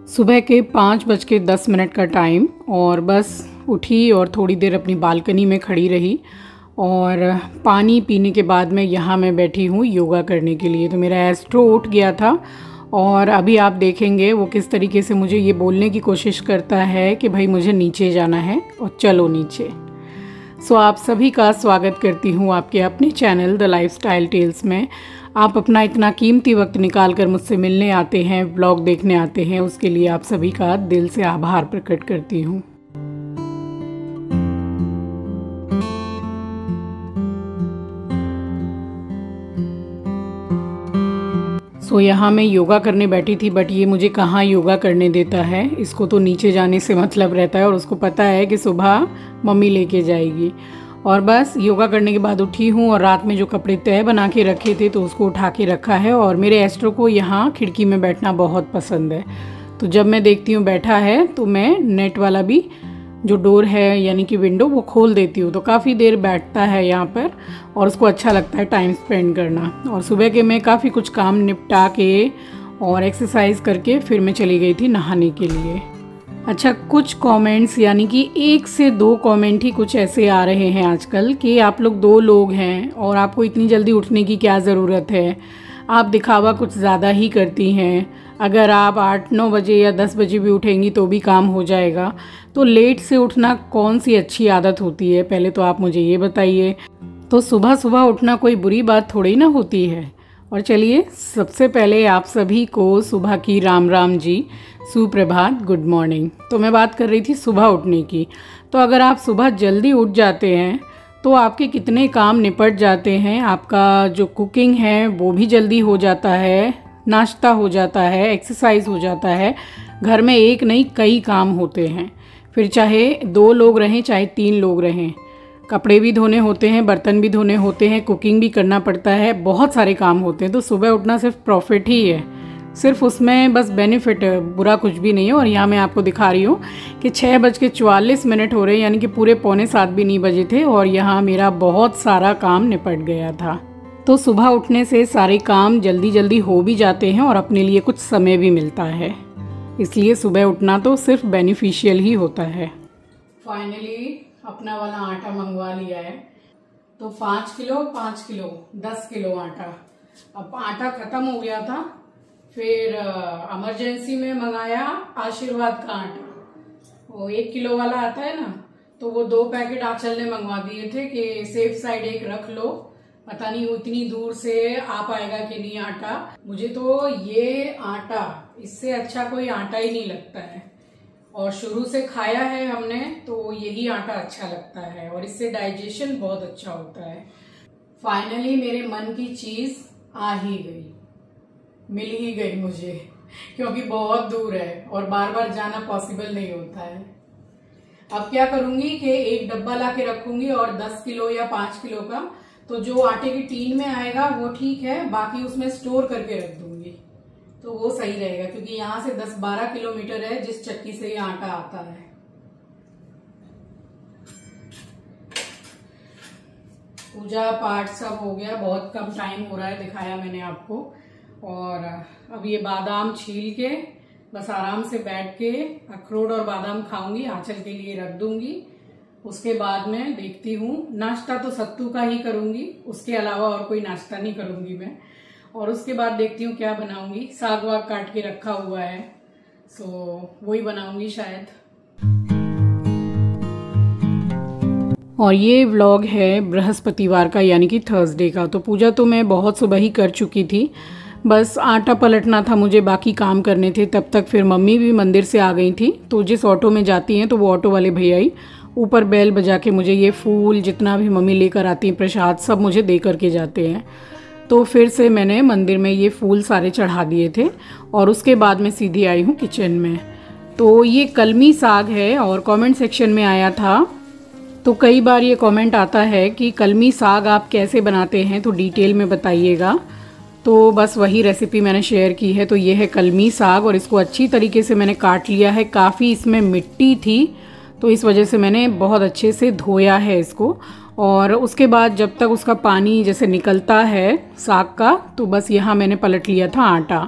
सुबह के 5:10 का टाइम और बस उठी और थोड़ी देर अपनी बालकनी में खड़ी रही और पानी पीने के बाद में यहाँ मैं बैठी हूँ योगा करने के लिए। तो मेरा एस्ट्रो उठ गया था और अभी आप देखेंगे वो किस तरीके से मुझे ये बोलने की कोशिश करता है कि भाई मुझे नीचे जाना है और चलो नीचे। सो आप सभी का स्वागत करती हूँ आपके अपने चैनल द लाइफस्टाइल टेल्स में। आप अपना इतना कीमती वक्त निकाल कर मुझसे मिलने आते हैं, व्लॉग देखने आते हैं, उसके लिए आप सभी का दिल से आभार प्रकट करती हूँ। सो यहाँ मैं योगा करने बैठी थी, बट ये मुझे कहाँ योगा करने देता है। इसको तो नीचे जाने से मतलब रहता है और उसको पता है कि सुबह मम्मी लेके जाएगी। और बस योगा करने के बाद उठी हूँ और रात में जो कपड़े तय बना के रखे थे तो उसको उठा के रखा है। और मेरे एस्ट्रो को यहाँ खिड़की में बैठना बहुत पसंद है, तो जब मैं देखती हूँ बैठा है तो मैं नेट वाला भी जो डोर है यानी कि विंडो वो खोल देती हूँ, तो काफ़ी देर बैठता है यहाँ पर और उसको अच्छा लगता है टाइम स्पेंड करना। और सुबह के मैं काफ़ी कुछ काम निपटा के और एक्सरसाइज करके फिर मैं चली गई थी नहाने के लिए। अच्छा, कुछ कमेंट्स यानी कि 1 से 2 कमेंट ही कुछ ऐसे आ रहे हैं आजकल कि आप लोग 2 लोग हैं और आपको इतनी जल्दी उठने की क्या ज़रूरत है, आप दिखावा कुछ ज़्यादा ही करती हैं। अगर आप 8-9 बजे या 10 बजे भी उठेंगी तो भी काम हो जाएगा। तो लेट से उठना कौन सी अच्छी आदत होती है, पहले तो आप मुझे ये बताइए। तो सुबह सुबह उठना कोई बुरी बात थोड़ी ना होती है। और चलिए, सबसे पहले आप सभी को सुबह की राम राम जी, सुप्रभात, गुड मॉर्निंग। तो मैं बात कर रही थी सुबह उठने की। तो अगर आप सुबह जल्दी उठ जाते हैं तो आपके कितने काम निपट जाते हैं। आपका जो कुकिंग है वो भी जल्दी हो जाता है, नाश्ता हो जाता है, एक्सरसाइज हो जाता है, घर में एक नहीं कई काम होते हैं। फिर चाहे 2 लोग रहें चाहे 3 लोग रहें, कपड़े भी धोने होते हैं, बर्तन भी धोने होते हैं, कुकिंग भी करना पड़ता है, बहुत सारे काम होते हैं। तो सुबह उठना सिर्फ प्रॉफिट ही है, सिर्फ उसमें बस बेनिफिट है, बुरा कुछ भी नहीं है। और यहाँ मैं आपको दिखा रही हूँ कि 6:44 हो रहे हैं, यानी कि पूरे 6:45 भी नहीं बजे थे और यहाँ मेरा बहुत सारा काम निपट गया था। तो सुबह उठने से सारे काम जल्दी जल्दी हो भी जाते हैं और अपने लिए कुछ समय भी मिलता है, इसलिए सुबह उठना तो सिर्फ बेनिफिशियल ही होता है। फाइनली अपना वाला आटा मंगवा लिया है, तो 5 किलो 10 किलो आटा। अब आटा खत्म हो गया था, फिर इमरजेंसी में मंगाया आशीर्वाद का आटा, वो 1 किलो वाला आता है ना, तो वो 2 पैकेट आंचल ने मंगवा दिए थे कि सेफ साइड एक रख लो, पता नहीं उतनी दूर से आ पाएगा कि नहीं आटा। मुझे तो ये आटा, इससे अच्छा कोई आटा ही नहीं लगता है और शुरू से खाया है हमने तो यही आटा अच्छा लगता है और इससे डाइजेशन बहुत अच्छा होता है। फाइनली मेरे मन की चीज आ ही गई, मिल ही गई मुझे, क्योंकि बहुत दूर है और बार बार जाना पॉसिबल नहीं होता है। अब क्या करूंगी कि एक डब्बा ला के रखूंगी और 10 किलो या 5 किलो का, तो जो आटे की टीन में आएगा वो ठीक है, बाकी उसमें स्टोर करके रख दूंगी तो वो सही रहेगा, क्योंकि यहाँ से 10-12 किलोमीटर है जिस चक्की से ये आटा आता है। पूजा पाठ सब हो गया, बहुत कम टाइम हो रहा है, दिखाया मैंने आपको। और अब ये बादाम छील के बस आराम से बैठ के अखरोट और बादाम खाऊंगी, आंचल के लिए रख दूंगी। उसके बाद में देखती हूँ, नाश्ता तो सत्तू का ही करूंगी, उसके अलावा और कोई नाश्ता नहीं करूंगी मैं। और उसके बाद देखती हूँ क्या बनाऊंगी, साग वाग काट के रखा हुआ है, सो वही बनाऊंगी शायद। और ये व्लॉग है बृहस्पतिवार का यानी कि थर्सडे का। तो पूजा तो मैं बहुत सुबह ही कर चुकी थी, बस आटा पलटना था मुझे, बाकी काम करने थे। तब तक फिर मम्मी भी मंदिर से आ गई थी, तो जिस ऑटो में जाती हैं तो वो ऑटो वाले भैया ही ऊपर बेल बजा के मुझे ये फूल जितना भी मम्मी लेकर आती हैं, प्रसाद सब मुझे दे करके जाते हैं। तो फिर से मैंने मंदिर में ये फूल सारे चढ़ा दिए थे और उसके बाद मैं सीधी आई हूँ किचन में। तो ये कलमी साग है और कमेंट सेक्शन में आया था, तो कई बार ये कमेंट आता है कि कलमी साग आप कैसे बनाते हैं, तो डिटेल में बताइएगा। तो बस वही रेसिपी मैंने शेयर की है। तो ये है कलमी साग और इसको अच्छी तरीके से मैंने काट लिया है। काफ़ी इसमें मिट्टी थी तो इस वजह से मैंने बहुत अच्छे से धोया है इसको। और उसके बाद जब तक उसका पानी जैसे निकलता है साग का, तो बस यहाँ मैंने पलट लिया था आटा।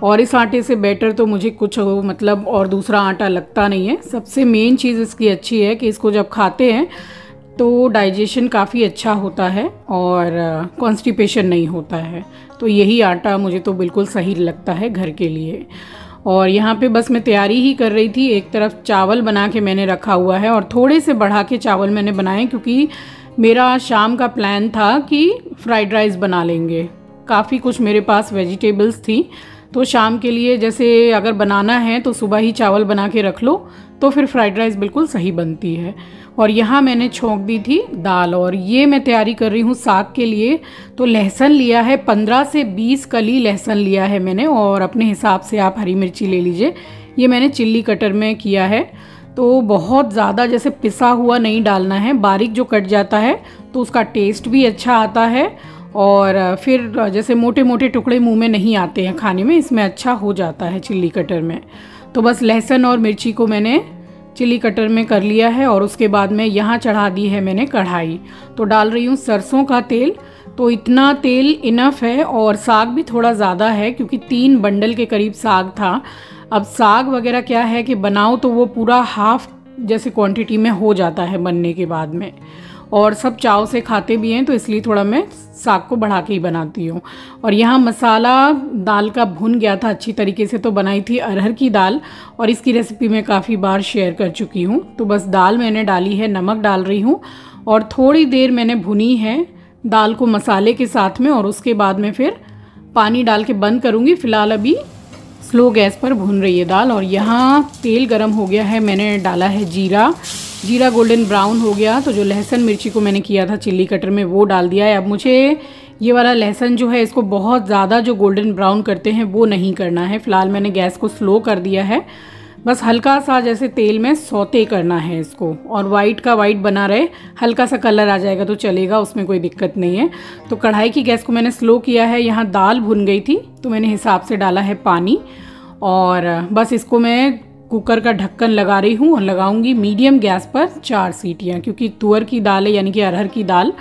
और इस आटे से बेटर तो मुझे कुछ मतलब और दूसरा आटा लगता नहीं है। सबसे मेन चीज़ इसकी अच्छी है कि इसको जब खाते हैं तो डाइजेशन काफ़ी अच्छा होता है और कॉन्स्टिपेशन नहीं होता है। तो यही आटा मुझे तो बिल्कुल सही लगता है घर के लिए। और यहाँ पे बस मैं तैयारी ही कर रही थी। एक तरफ चावल बना के मैंने रखा हुआ है और थोड़े से बढ़ा के चावल मैंने बनाए, क्योंकि मेरा शाम का प्लान था कि फ्राइड राइस बना लेंगे। काफ़ी कुछ मेरे पास वेजिटेबल्स थी, तो शाम के लिए जैसे अगर बनाना है तो सुबह ही चावल बना के रख लो तो फिर फ्राइड राइस बिल्कुल सही बनती है। और यहाँ मैंने छोंक दी थी दाल, और ये मैं तैयारी कर रही हूँ साग के लिए। तो लहसुन लिया है, 15 से 20 कली लहसुन लिया है मैंने, और अपने हिसाब से आप हरी मिर्ची ले लीजिए। ये मैंने चिल्ली कटर में किया है। तो बहुत ज़्यादा जैसे पिसा हुआ नहीं डालना है, बारीक जो कट जाता है तो उसका टेस्ट भी अच्छा आता है, और फिर जैसे मोटे मोटे टुकड़े मुंह में नहीं आते हैं खाने में, इसमें अच्छा हो जाता है चिल्ली कटर में। तो बस लहसुन और मिर्ची को मैंने चिल्ली कटर में कर लिया है, और उसके बाद में यहाँ चढ़ा दी है मैंने कढ़ाई। तो डाल रही हूँ सरसों का तेल। तो इतना तेल इनफ है, और साग भी थोड़ा ज़्यादा है क्योंकि 3 बंडल के करीब साग था। अब साग वगैरह क्या है कि बनाओ तो वो पूरा हाफ जैसे क्वांटिटी में हो जाता है बनने के बाद में, और सब चाव से खाते भी हैं, तो इसलिए थोड़ा मैं साग को बढ़ा के ही बनाती हूँ। और यहाँ मसाला दाल का भुन गया था अच्छी तरीके से। तो बनाई थी अरहर की दाल, और इसकी रेसिपी मैं काफ़ी बार शेयर कर चुकी हूँ। तो बस दाल मैंने डाली है, नमक डाल रही हूँ, और थोड़ी देर मैंने भुनी है दाल को मसाले के साथ में, और उसके बाद में फिर पानी डाल के बंद करूँगी। फ़िलहाल अभी स्लो गैस पर भुन रही है दाल। और यहाँ तेल गरम हो गया है, मैंने डाला है जीरा। जीरा गोल्डन ब्राउन हो गया तो जो लहसुन मिर्ची को मैंने किया था चिल्ली कटर में वो डाल दिया है। अब मुझे ये वाला लहसुन जो है इसको बहुत ज़्यादा जो गोल्डन ब्राउन करते हैं वो नहीं करना है। फ़िलहाल मैंने गैस को स्लो कर दिया है, बस हल्का सा जैसे तेल में सौते करना है इसको, और वाइट का वाइट बना रहे, हल्का सा कलर आ जाएगा तो चलेगा, उसमें कोई दिक्कत नहीं है। तो कढ़ाई की गैस को मैंने स्लो किया है। यहाँ दाल भुन गई थी तो मैंने हिसाब से डाला है पानी, और बस इसको मैं कुकर का ढक्कन लगा रही हूँ, और लगाऊंगी मीडियम गैस पर 4 सीटियाँ, क्योंकि तुअर की दाल है यानी कि अरहर की दाल,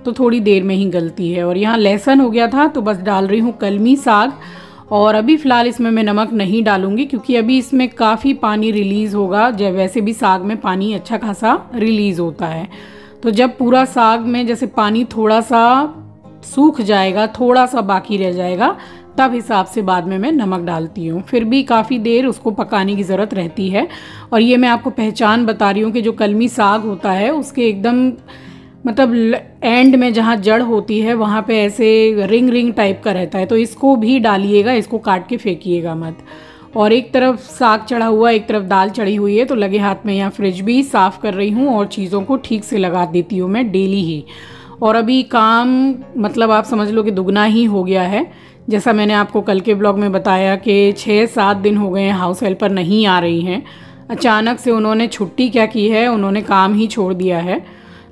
तो थोड़ी देर में ही गलती है। और यहाँ लहसुन हो गया था तो बस डाल रही हूँ कलमी साग। और अभी फ़िलहाल इसमें मैं नमक नहीं डालूंगी क्योंकि अभी इसमें काफ़ी पानी रिलीज़ होगा। जब वैसे भी साग में पानी अच्छा खासा रिलीज़ होता है, तो जब पूरा साग में जैसे पानी थोड़ा सा सूख जाएगा, थोड़ा सा बाकी रह जाएगा, तब हिसाब से बाद में मैं नमक डालती हूँ। फिर भी काफ़ी देर उसको पकाने की ज़रूरत रहती है। और ये मैं आपको पहचान बता रही हूँ कि जो कलमी साग होता है उसके एकदम मतलब एंड में जहाँ जड़ होती है वहाँ पे ऐसे रिंग रिंग टाइप का रहता है, तो इसको भी डालिएगा, इसको काट के फेंकिएगा मत। और एक तरफ साग चढ़ा हुआ, एक तरफ दाल चढ़ी हुई है, तो लगे हाथ में यहाँ फ्रिज भी साफ़ कर रही हूँ और चीज़ों को ठीक से लगा देती हूँ मैं डेली ही। और अभी काम मतलब आप समझ लो कि दुगना ही हो गया है। जैसा मैंने आपको कल के ब्लॉग में बताया कि 6-7 दिन हो गए हैं हाउस हेल्पर नहीं आ रही हैं। अचानक से उन्होंने छुट्टी क्या की है, उन्होंने काम ही छोड़ दिया है।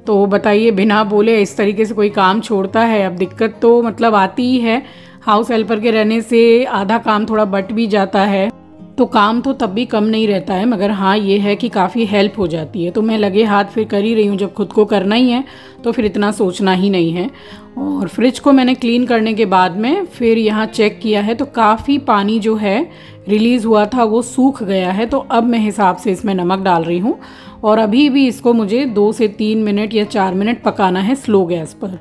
तो बताइए, बिना बोले इस तरीके से कोई काम छोड़ता है? अब दिक्कत तो मतलब आती ही है, हाउस हेल्पर के रहने से आधा काम थोड़ा बट भी जाता है, तो काम तो तब भी कम नहीं रहता है, मगर हाँ ये है कि काफ़ी हेल्प हो जाती है। तो मैं लगे हाथ फिर कर ही रही हूँ, जब खुद को करना ही है तो फिर इतना सोचना ही नहीं है। और फ्रिज को मैंने क्लीन करने के बाद में फिर यहाँ चेक किया है तो काफ़ी पानी जो है रिलीज़ हुआ था वो सूख गया है। तो अब मैं हिसाब से इसमें नमक डाल रही हूँ, और अभी भी इसको मुझे 2 से 3 मिनट या 4 मिनट पकाना है स्लो गैस पर।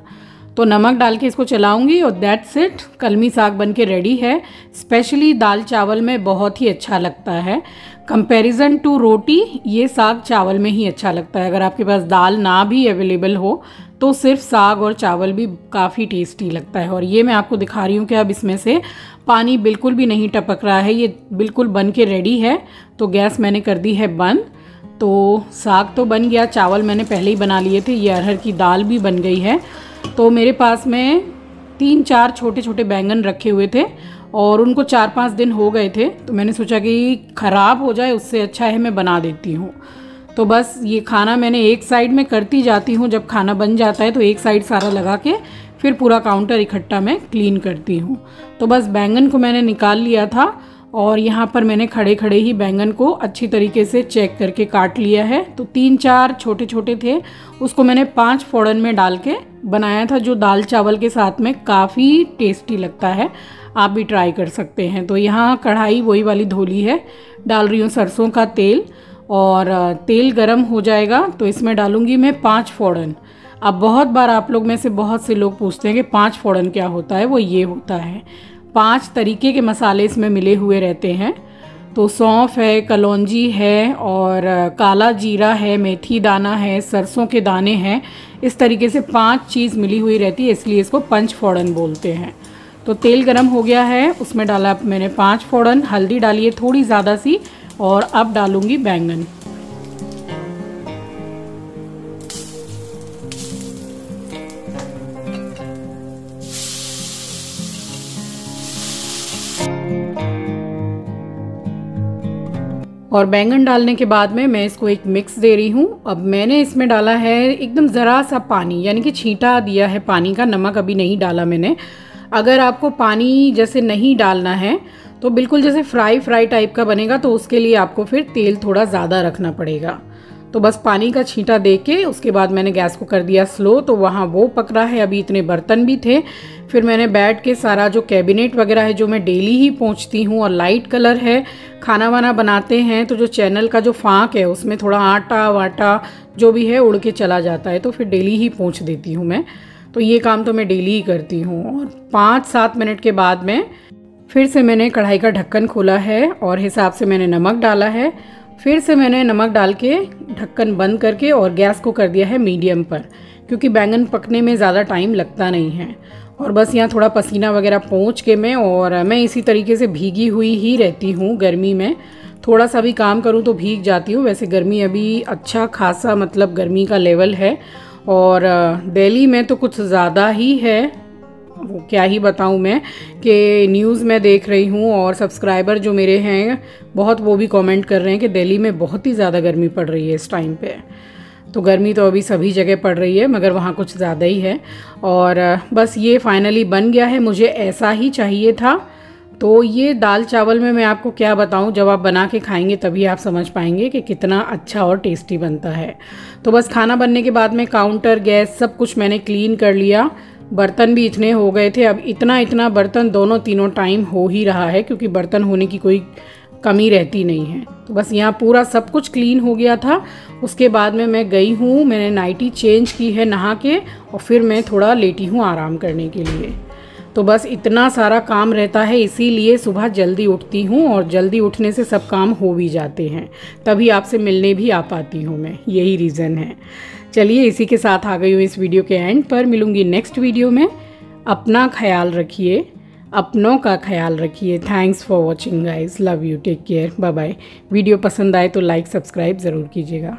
तो नमक डाल के इसको चलाऊंगी और दैट्स इट, कलमी साग बन के रेडी है। स्पेशली दाल चावल में बहुत ही अच्छा लगता है। कंपैरिजन टू रोटी ये साग चावल में ही अच्छा लगता है। अगर आपके पास दाल ना भी अवेलेबल हो तो सिर्फ साग और चावल भी काफ़ी टेस्टी लगता है। और ये मैं आपको दिखा रही हूँ कि अब इसमें से पानी बिल्कुल भी नहीं टपक रहा है, ये बिल्कुल बन के रेडी है। तो गैस मैंने कर दी है बंद। तो साग तो बन गया, चावल मैंने पहले ही बना लिए थे, ये अरहर की दाल भी बन गई है। तो मेरे पास में 3-4 छोटे छोटे बैंगन रखे हुए थे और उनको 4-5 दिन हो गए थे, तो मैंने सोचा कि ख़राब हो जाए उससे अच्छा है मैं बना देती हूँ। तो बस ये खाना मैंने एक साइड में करती जाती हूँ, जब खाना बन जाता है तो एक साइड सारा लगा के फिर पूरा काउंटर इकट्ठा मैं क्लीन करती हूँ। तो बस बैंगन को मैंने निकाल लिया था और यहाँ पर मैंने खड़े खड़े ही बैंगन को अच्छी तरीके से चेक करके काट लिया है। तो 3-4 छोटे छोटे थे, उसको मैंने 5 फोड़न में डाल के बनाया था, जो दाल चावल के साथ में काफ़ी टेस्टी लगता है। आप भी ट्राई कर सकते हैं। तो यहाँ कढ़ाई वही वाली धोली है, डाल रही हूँ सरसों का तेल, और तेल गरम हो जाएगा तो इसमें डालूँगी मैं 5 फोड़न। अब बहुत बार आप लोग में से बहुत से लोग पूछते हैं कि 5 फोड़न क्या होता है। वो ये होता है, 5 तरीके के मसाले इसमें मिले हुए रहते हैं। तो सौंफ है, कलौंजी है, और काला जीरा है, मेथी दाना है, सरसों के दाने हैं। इस तरीके से 5 चीज़ मिली हुई रहती है, इसलिए इसको पंचफोड़न बोलते हैं। तो तेल गरम हो गया है, उसमें डाला मैंने 5 फोड़न, हल्दी डाली है थोड़ी ज़्यादा सी, और अब डालूंगी बैंगन। और बैंगन डालने के बाद में मैं इसको एक मिक्स दे रही हूँ। अब मैंने इसमें डाला है एकदम ज़रा सा पानी, यानी कि छींटा दिया है पानी का, नमक अभी नहीं डाला मैंने। अगर आपको पानी जैसे नहीं डालना है तो बिल्कुल जैसे फ्राई टाइप का बनेगा, तो उसके लिए आपको फिर तेल थोड़ा ज़्यादा रखना पड़ेगा। तो बस पानी का छींटा दे के उसके बाद मैंने गैस को कर दिया स्लो, तो वहाँ वो पक रहा है। अभी इतने बर्तन भी थे, फिर मैंने बैठ के सारा जो कैबिनेट वगैरह है, जो मैं डेली ही पोंछती हूँ, और लाइट कलर है, खाना वाना बनाते हैं तो जो चैनल का जो फाँक है उसमें थोड़ा आटा वाटा जो भी है उड़ के चला जाता है, तो फिर डेली ही पोंछ देती हूँ मैं। तो ये काम तो मैं डेली ही करती हूँ। और 5-7 मिनट के बाद में फिर से मैंने कढ़ाई का ढक्कन खोला है और हिसाब से मैंने नमक डाला है। फिर से मैंने नमक डाल के ढक्कन बंद करके और गैस को कर दिया है मीडियम पर, क्योंकि बैंगन पकने में ज़्यादा टाइम लगता नहीं है। और बस यहाँ थोड़ा पसीना वगैरह पोंछ के मैं इसी तरीके से भीगी हुई ही रहती हूँ। गर्मी में थोड़ा सा भी काम करूँ तो भीग जाती हूँ। वैसे गर्मी अभी अच्छा खासा मतलब गर्मी का लेवल है, और दिल्ली में तो कुछ ज़्यादा ही है। वो क्या ही बताऊं मैं, कि न्यूज़ में देख रही हूँ, और सब्सक्राइबर जो मेरे हैं बहुत, वो भी कमेंट कर रहे हैं कि दिल्ली में बहुत ही ज़्यादा गर्मी पड़ रही है इस टाइम पे। तो गर्मी तो अभी सभी जगह पड़ रही है, मगर वहाँ कुछ ज़्यादा ही है। और बस ये फाइनली बन गया है, मुझे ऐसा ही चाहिए था। तो ये दाल चावल में मैं आपको क्या बताऊं, जब आप बना के खाएंगे तभी आप समझ पाएंगे कि कितना अच्छा और टेस्टी बनता है। तो बस खाना बनने के बाद में काउंटर, गैस सब कुछ मैंने क्लीन कर लिया। बर्तन भी इतने हो गए थे, अब इतना बर्तन दोनों तीनों टाइम हो ही रहा है, क्योंकि बर्तन होने की कोई कमी रहती नहीं है। तो बस यहाँ पूरा सब कुछ क्लीन हो गया था। उसके बाद में मैं गई हूँ, मैंने नाइटी चेंज की है नहा के, और फिर मैं थोड़ा लेटी हूँ आराम करने के लिए। तो बस इतना सारा काम रहता है, इसीलिए सुबह जल्दी उठती हूँ, और जल्दी उठने से सब काम हो भी जाते हैं, तभी आपसे मिलने भी आ पाती हूँ मैं, यही रीज़न है। चलिए, इसी के साथ आ गई हूँ इस वीडियो के एंड पर। मिलूंगी नेक्स्ट वीडियो में। अपना ख्याल रखिए, अपनों का ख्याल रखिए। Thanks for watching guys, love you, take care, bye bye. Video पसंद आए तो लाइक सब्सक्राइब ज़रूर कीजिएगा।